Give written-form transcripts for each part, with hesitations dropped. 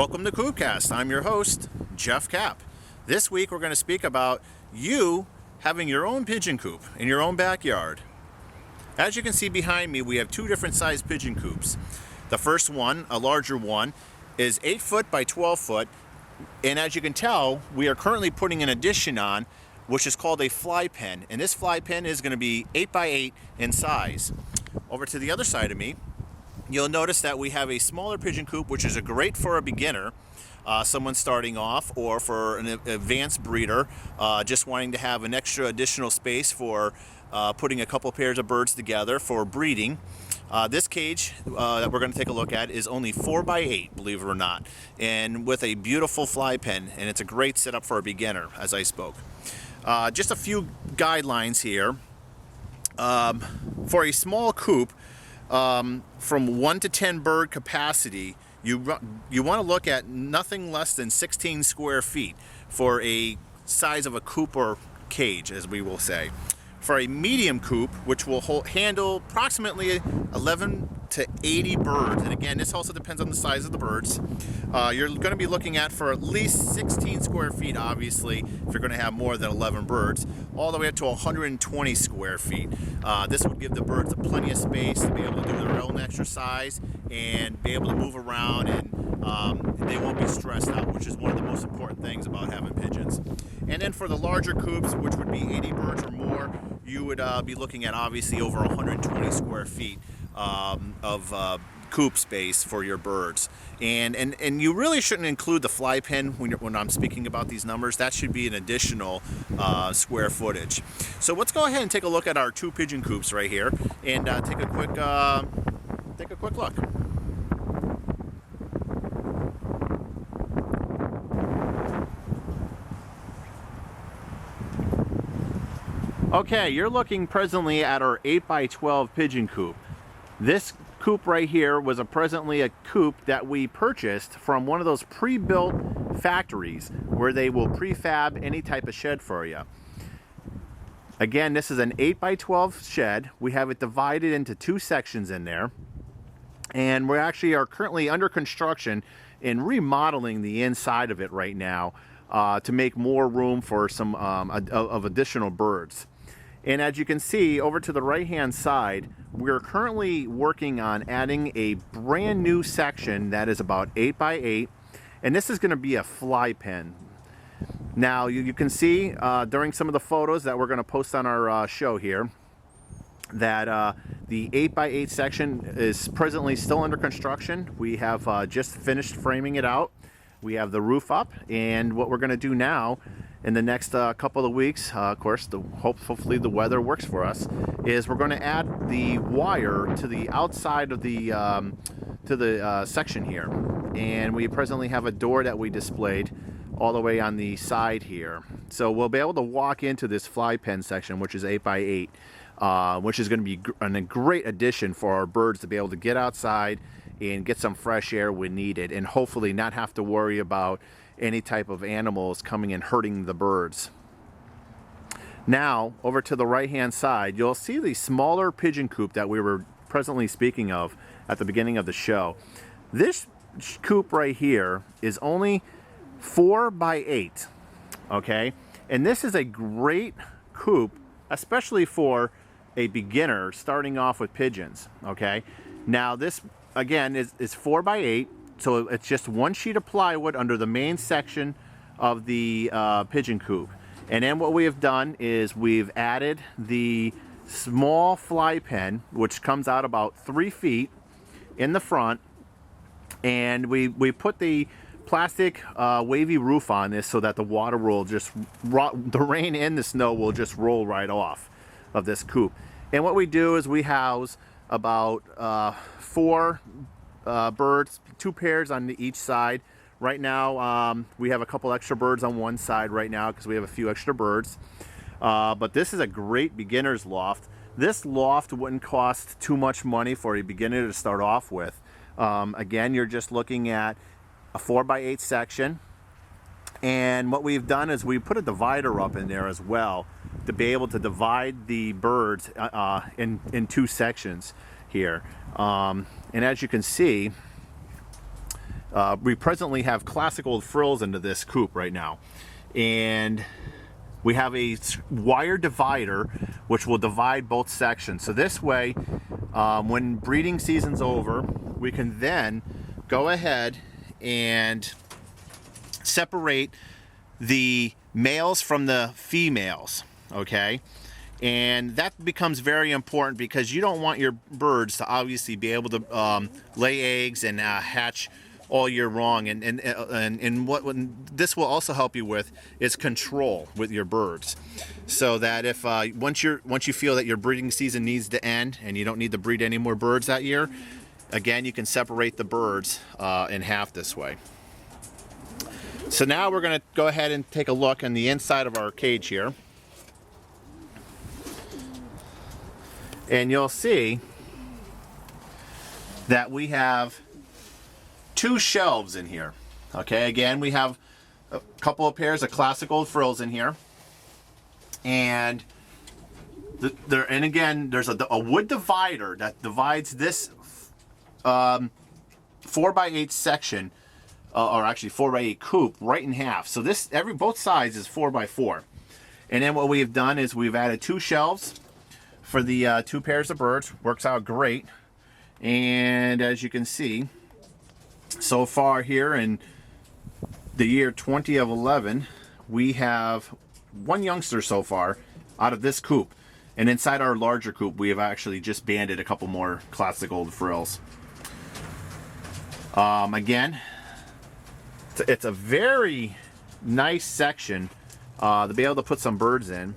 Welcome to CoopCast. I'm your host, Jeff Cap. This week we're going to speak about you having your own pigeon coop in your own backyard. As you can see behind me, we have two different sized pigeon coops. The first one, a larger one, is 8 foot by 12 foot. And as you can tell, we are currently putting an addition on, which is called a fly pen. And this fly pen is going to be 8 by 8 in size. Over to the other side of me, you'll notice that we have a smaller pigeon coop, which is great for a beginner, someone starting off, or for an advanced breeder, just wanting to have an extra additional space for putting a couple pairs of birds together for breeding. This cage that we're going to take a look at is only 4 by 8, believe it or not, and with a beautiful fly pen, and it's a great setup for a beginner, as I spoke. Just a few guidelines here. For a small coop, from 1 to 10 bird capacity, you want to look at nothing less than 16 square feet for a size of a coop or cage, as we will say. For a medium coop, which will handle approximately 11 to 80 birds, and again, this also depends on the size of the birds, you're going to be looking at for at least 16 square feet, obviously, if you're going to have more than 11 birds, all the way up to 120 square feet. This would give the birds plenty of space to be able to do their own exercise and be able to move around, and they won't be stressed out, which is one of the most important things about having pigeons. And then for the larger coops, which would be 80 birds or more, you would be looking at obviously over 120 square feet of coop space for your birds. And you really shouldn't include the fly pen when I'm speaking about these numbers. That should be an additional square footage. So let's go ahead and take a look at our two pigeon coops right here and take a quick look. Okay, you're looking presently at our 8 by 12 pigeon coop. This coop right here was presently a coop that we purchased from one of those pre-built factories where they will prefab any type of shed for you. Again, this is an 8 by 12 shed. We have it divided into two sections in there, and we actually are currently under construction and remodeling the inside of it right now to make more room for some of additional birds. And as you can see over to the right hand side, we're currently working on adding a brand new section that is about 8 by 8, and this is going to be a fly pen. Now you can see during some of the photos that we're going to post on our show here that the 8 by 8 section is presently still under construction. We have just finished framing it out. We have the roof up, and what we're going to do now in the next couple of weeks, of course, hopefully the weather works for us, is we're going to add the wire to the outside of the section here. And we presently have a door that we displayed all the way on the side here. So we'll be able to walk into this fly pen section, which is 8 by 8, which is going to be a great addition for our birds to be able to get outside and get some fresh air when needed, and hopefully not have to worry about any type of animals coming and hurting the birds. Now, over to the right hand side, you'll see the smaller pigeon coop that we were presently speaking of at the beginning of the show. This coop right here is only 4 by 8, okay? And this is a great coop, especially for a beginner starting off with pigeons, okay? Now this, again, is 4 by 8. So it's just one sheet of plywood under the main section of the pigeon coop. And then what we have done is we've added the small fly pen, which comes out about 3 feet in the front. And we put the plastic wavy roof on this so that the water will just, the rain and the snow will just roll right off of this coop. And what we do is we house about 4 birds, 2 pairs on each side. Right now we have a couple extra birds on one side right now because we have a few extra birds, but this is a great beginner's loft. This loft wouldn't cost too much money for a beginner to start off with. Again, you're just looking at a 4 by 8 section, and what we've done is we put a divider up in there as well to be able to divide the birds in 2 sections here. And as you can see, We presently have classical frills into this coop right now, and we have a wire divider which will divide both sections. So this way, when breeding season's over, we can then go ahead and separate the males from the females, okay? And that becomes very important because you don't want your birds to obviously be able to lay eggs and hatch all year long. And what this will also help you with is control with your birds, so that if once you feel that your breeding season needs to end and you don't need to breed any more birds that year, again, you can separate the birds in half this way. So now we're going to go ahead and take a look on the inside of our cage here. And you'll see that we have 2 shelves in here. Okay, again, we have a couple of pairs of classic old frills in here. And again, there's a wood divider that divides this 4x8 section, or actually 4x8 coop, right in half. So this both sides is 4x4. And then what we've done is we've added 2 shelves for the 2 pairs of birds. Works out great. And as you can see, so far here in the year 2011, we have 1 youngster so far out of this coop. And inside our larger coop, we have actually just banded a couple more classic old frills. Again, it's a very nice section to be able to put some birds in.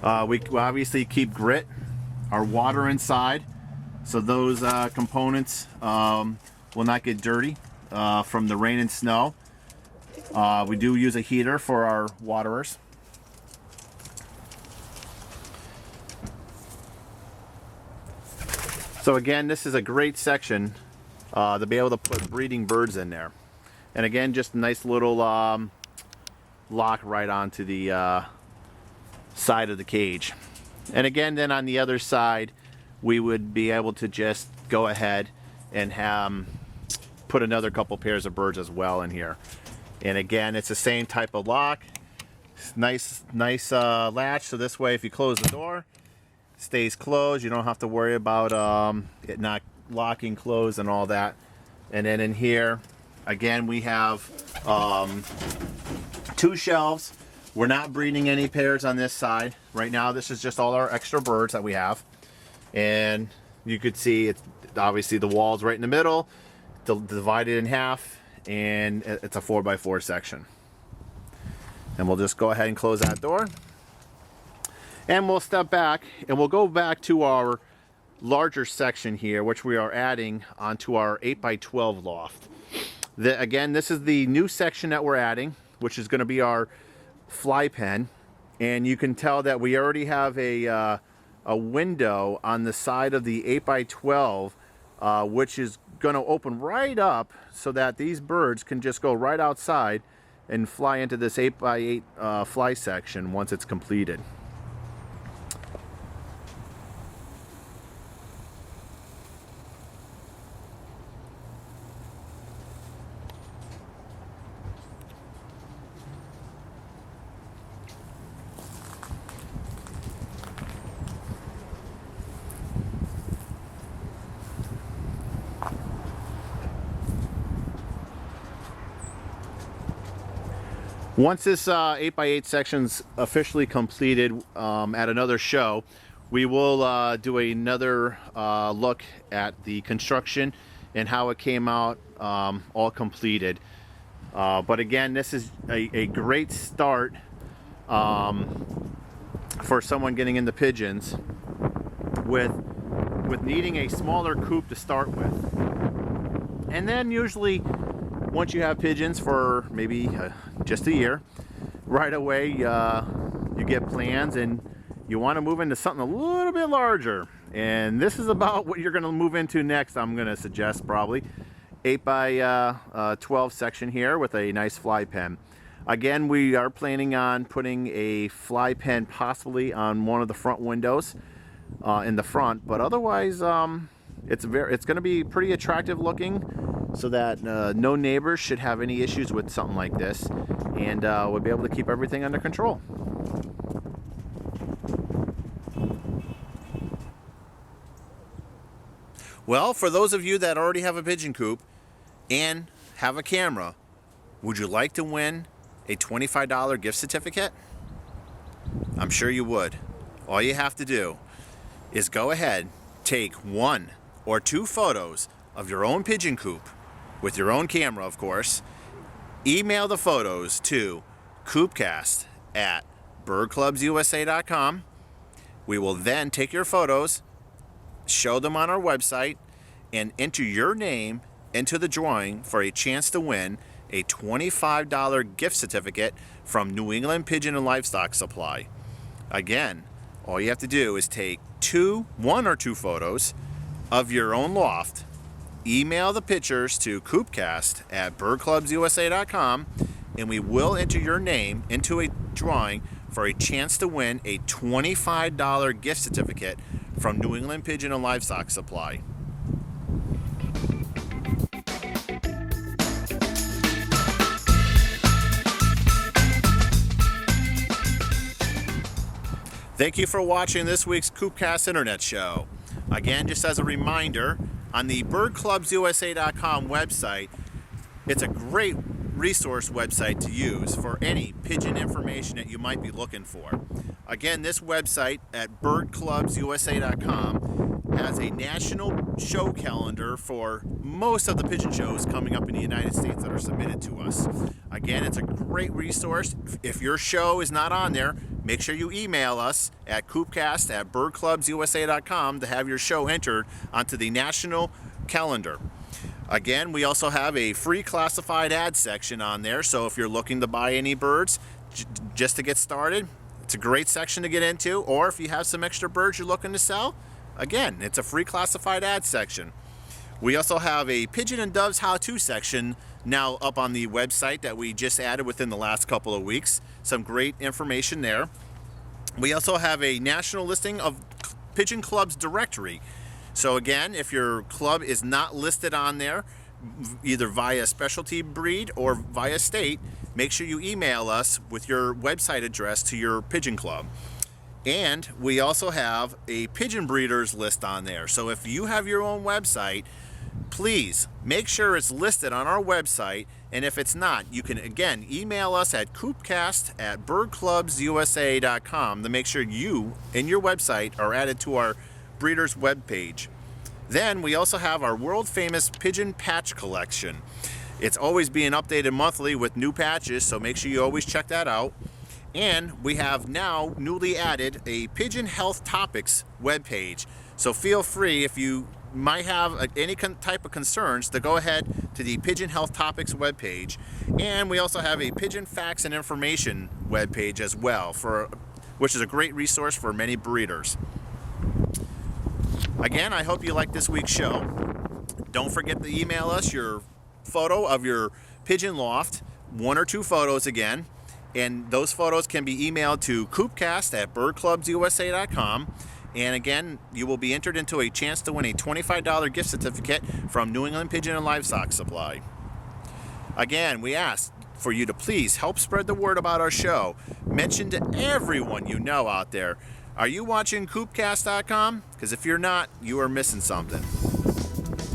We obviously keep grit, our water inside, so those components will not get dirty from the rain and snow. We do use a heater for our waterers. So again, this is a great section to be able to put breeding birds in there. And again, just a nice little lock right onto the side of the cage. And again, then on the other side, we would be able to just go ahead and put another couple pairs of birds as well in here. And again, it's the same type of lock. Nice latch, so this way if you close the door, it stays closed. You don't have to worry about it not locking closed and all that. And then in here, again, we have 2 shelves. We're not breeding any pairs on this side. Right now, this is just all our extra birds that we have. And you could see, it's obviously the wall's right in the middle, divided in half, and it's a 4x4 section. And we'll just go ahead and close that door. And we'll step back, and we'll go back to our larger section here, which we are adding onto our 8x12 loft. Again, this is the new section that we're adding, which is going to be our fly pen. And you can tell that we already have a window on the side of the 8x12, which is going to open right up so that these birds can just go right outside and fly into this 8x8 fly section once it's completed. Once this 8x8 section's officially completed at another show, we will do another look at the construction and how it came out all completed. But again, this is a great start for someone getting into pigeons with needing a smaller coop to start with. And then usually once you have pigeons for maybe just a year, right away you get plans and you want to move into something a little bit larger. And this is about what you're going to move into next, I'm going to suggest probably. 8x12 section here with a nice fly pen. Again, we are planning on putting a fly pen possibly on one of the front windows in the front, but otherwise it's going to be pretty attractive looking. so that no neighbors should have any issues with something like this, and we'll be able to keep everything under control. Well, for those of you that already have a pigeon coop and have a camera, would you like to win a $25 gift certificate? I'm sure you would. All you have to do is go ahead, take 1 or 2 photos of your own pigeon coop with your own camera, of course. Email the photos to CoopCast@birdclubsusa.com. We will then take your photos, show them on our website, and enter your name into the drawing for a chance to win a $25 gift certificate from New England Pigeon and Livestock Supply. Again, all you have to do is take 1 or 2 photos of your own loft, email the pictures to CoopCast@birdclubsusa.com, and we will enter your name into a drawing for a chance to win a $25 gift certificate from New England Pigeon and Livestock Supply. Thank you for watching this week's CoopCast Internet Show. Again, just as a reminder, on the birdclubsusa.com website, it's a great resource website to use for any pigeon information that you might be looking for. Again, this website at birdclubsusa.com has a national show calendar for most of the pigeon shows coming up in the United States that are submitted to us. Again, it's a great resource. If your show is not on there, make sure you email us at CoopCast@birdclubsusa.com to have your show entered onto the national calendar. Again, we also have a free classified ad section on there, so if you're looking to buy any birds just to get started, it's a great section to get into. Or if you have some extra birds you're looking to sell, again, it's a free classified ad section. We also have a pigeon and doves how-to section now up on the website that we just added within the last couple of weeks. Some great information there. We also have a national listing of pigeon clubs directory. So again, if your club is not listed on there, either via specialty breed or via state, make sure you email us with your website address to your pigeon club. And we also have a pigeon breeders list on there. So if you have your own website, please make sure it's listed on our website. And if it's not, you can again email us at coopcast@birdclubsusa.com to make sure you and your website are added to our breeders webpage. Then we also have our world famous pigeon patch collection. It's always being updated monthly with new patches, so make sure you always check that out. And we have now newly added a Pigeon Health Topics webpage. So feel free, if you might have any type of concerns, to go ahead to the Pigeon Health Topics webpage. And we also have a Pigeon Facts and Information webpage as well, which is a great resource for many breeders. Again, I hope you like this week's show. Don't forget to email us your photo of your pigeon loft, 1 or 2 photos again. And those photos can be emailed to CoopCast@birdclubsusa.com. And again, you will be entered into a chance to win a $25 gift certificate from New England Pigeon and Livestock Supply. Again, we ask for you to please help spread the word about our show. Mention to everyone you know out there. Are you watching CoopCast.com? Because if you're not, you are missing something.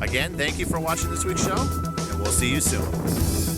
Again, thank you for watching this week's show, and we'll see you soon.